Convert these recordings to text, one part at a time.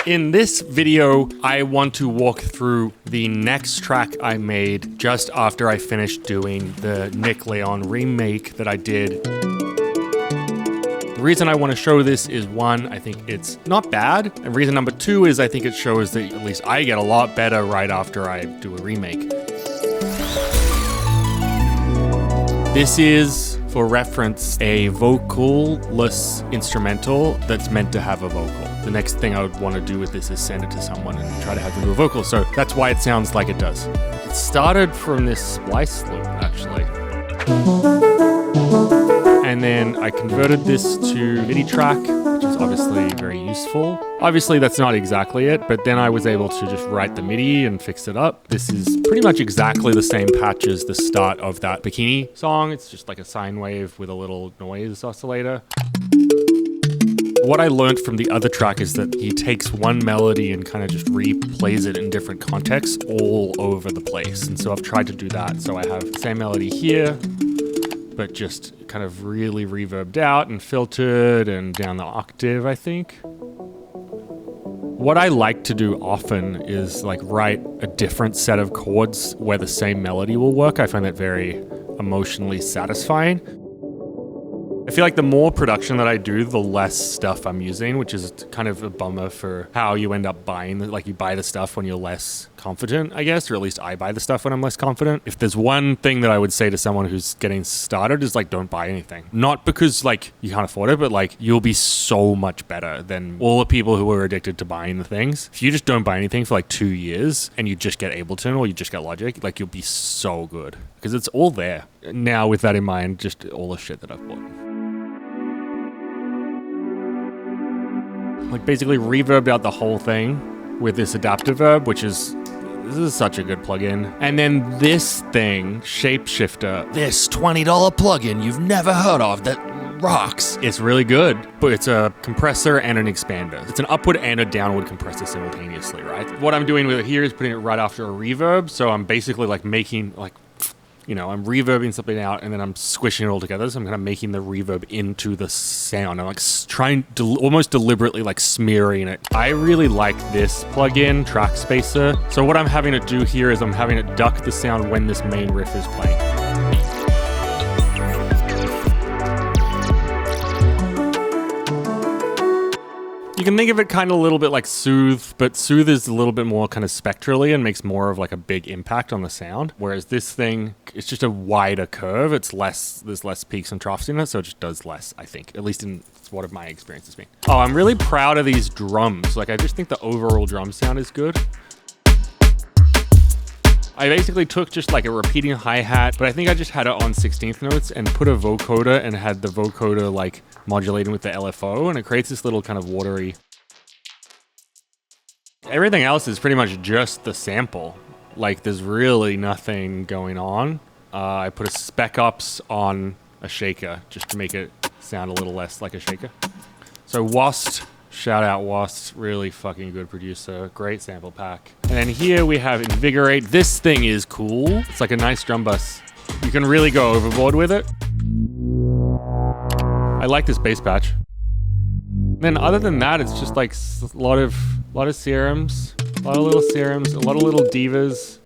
In this video, I want to walk through the next track I made just after I finished doing the Nick Leon remake that I did. The reason I want to show this is one, I think it's not bad. And reason number two is I think it shows that at least I get a lot better right after I do a remake. This is, for reference, a vocal-less instrumental that's meant to have a vocal. The next thing I would want to do with this is send it to someone and try to have them do a vocal, so that's why it sounds like it does. It started from this splice loop, actually. And then I converted this to MIDI track, which is obviously very useful. Obviously that's not exactly it, but then I was able to just write the MIDI and fix it up. This is pretty much exactly the same patch as the start of that Bikini song. It's just like a sine wave with a little noise oscillator. What I learned from the other track is that he takes one melody and kind of just replays it in different contexts all over the place. And so I've tried to do that. So I have the same melody here, but just kind of really reverbed out and filtered and down the octave, I think. What I like to do often is like write a different set of chords where the same melody will work. I find that very emotionally satisfying. I feel like the more production that I do, the less stuff I'm using, which is kind of a bummer for how you end up buying. Like you buy the stuff when you're less confident, I guess, or at least I buy the stuff when I'm less confident. If there's one thing that I would say to someone who's getting started is like, don't buy anything. Not because like you can't afford it, but like you'll be so much better than all the people who are addicted to buying the things. If you just don't buy anything for like 2 years and you just get Ableton or you just get Logic, like you'll be so good because it's all there. Now with that in mind, just all the shit that I've bought. Like basically reverbed out the whole thing with this Adaptiverb, which is, this is such a good plugin. And then this thing, Shapeshifter, this $20 plugin you've never heard of that rocks. It's really good, but it's a compressor and an expander. It's an upward and a downward compressor simultaneously, right? What I'm doing with it here is putting it right after a reverb. So I'm basically like making like, you know, I'm reverbing something out and then I'm squishing it all together. So I'm kind of making the reverb into the sound. I'm like trying to almost deliberately like smearing it. I really like this plugin, Track Spacer. So what I'm having it do here is I'm having it duck the sound when this main riff is playing. You can think of it kind of a little bit like Soothe, but Soothe is a little bit more kind of spectrally and makes more of like a big impact on the sound. Whereas this thing, it's just a wider curve. It's less, there's less peaks and troughs in it, so it just does less, I think. At least in what my experience has been. Oh, I'm really proud of these drums. Like I just think the overall drum sound is good. I basically took just like a repeating hi-hat, but I think I just had it on 16th notes and put a vocoder and had the vocoder like modulating with the LFO, and it creates this little kind of watery. Everything else is pretty much just the sample. Like there's really nothing going on. I put a spec ups on a shaker just to make it sound a little less like a shaker. So Wast, shout out Wast, really fucking good producer, great sample pack. And then here we have Invigorate. This thing is cool. It's like a nice drum bus. You can really go overboard with it. I like this bass patch. Then other than that, it's just like a lot of serums, a lot of little serums, a lot of little divas.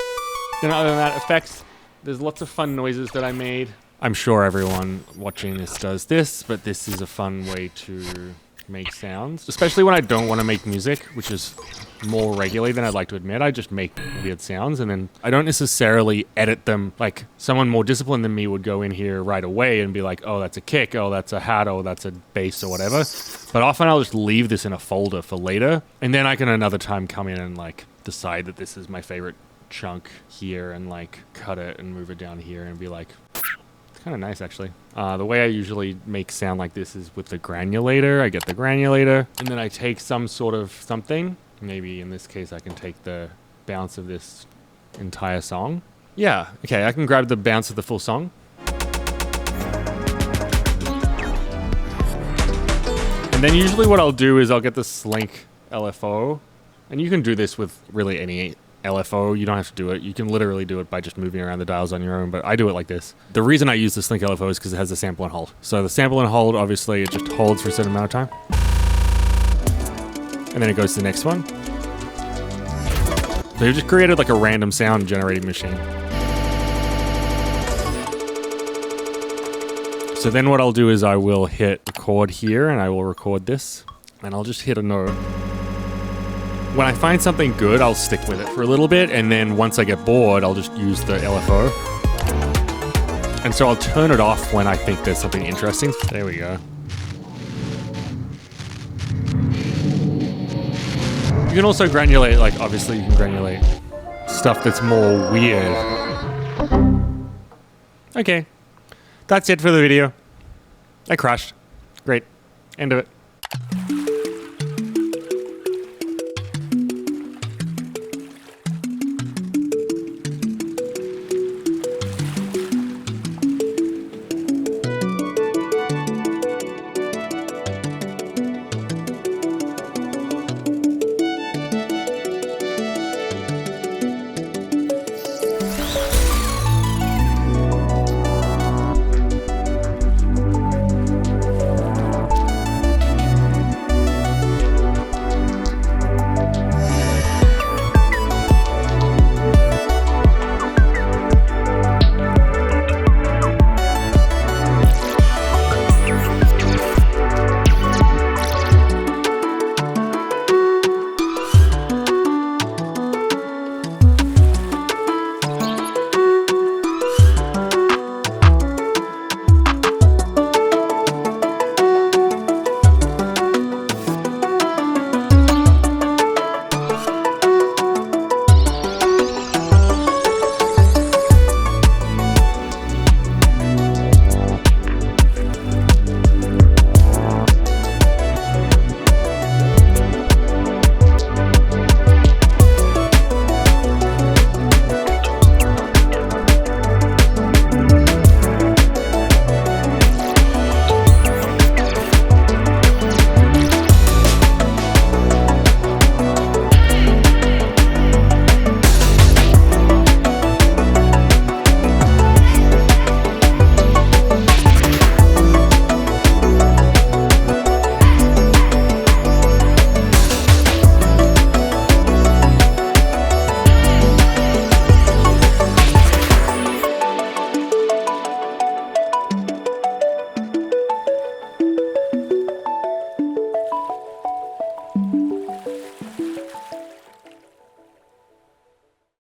Then other than that, effects. There's lots of fun noises that I made. I'm sure everyone watching this does this, but this is a fun way to make sounds, especially when I don't want to make music, which is more regularly than I'd like to admit. I just make weird sounds and then I don't necessarily edit them. Like someone more disciplined than me would go in here right away and be like, oh, that's a kick, oh, that's a hat, oh, that's a bass or whatever. But often I'll just leave this in a folder for later, and then I can another time come in and like decide that this is my favorite chunk here and like cut it and move it down here and be like, kind of nice actually. The way I usually make sound like this is with the granulator. I get the granulator and then I take some sort of something. Maybe in this case I can take the bounce of this entire song. Yeah, okay, I can grab the bounce of the full song. And then usually what I'll do is I'll get the Slink LFO. And you can do this with really any LFO. You don't have to do it. You can literally do it by just moving around the dials on your own, but I do it like this. The reason I use the Slink LFO is because it has a sample and hold. So the sample and hold, obviously, it just holds for a certain amount of time. and then it goes to the next one. So you've just created like a random sound generating machine. So then what I'll do is I will hit record here and I will record this and I'll just hit a note. When I find something good, I'll stick with it for a little bit, and then once I get bored, I'll just use the LFO. And so I'll turn it off when I think there's something interesting. There we go. You can also granulate, like obviously you can granulate stuff that's more weird. Okay. That's it for the video. I crashed. Great. End of it.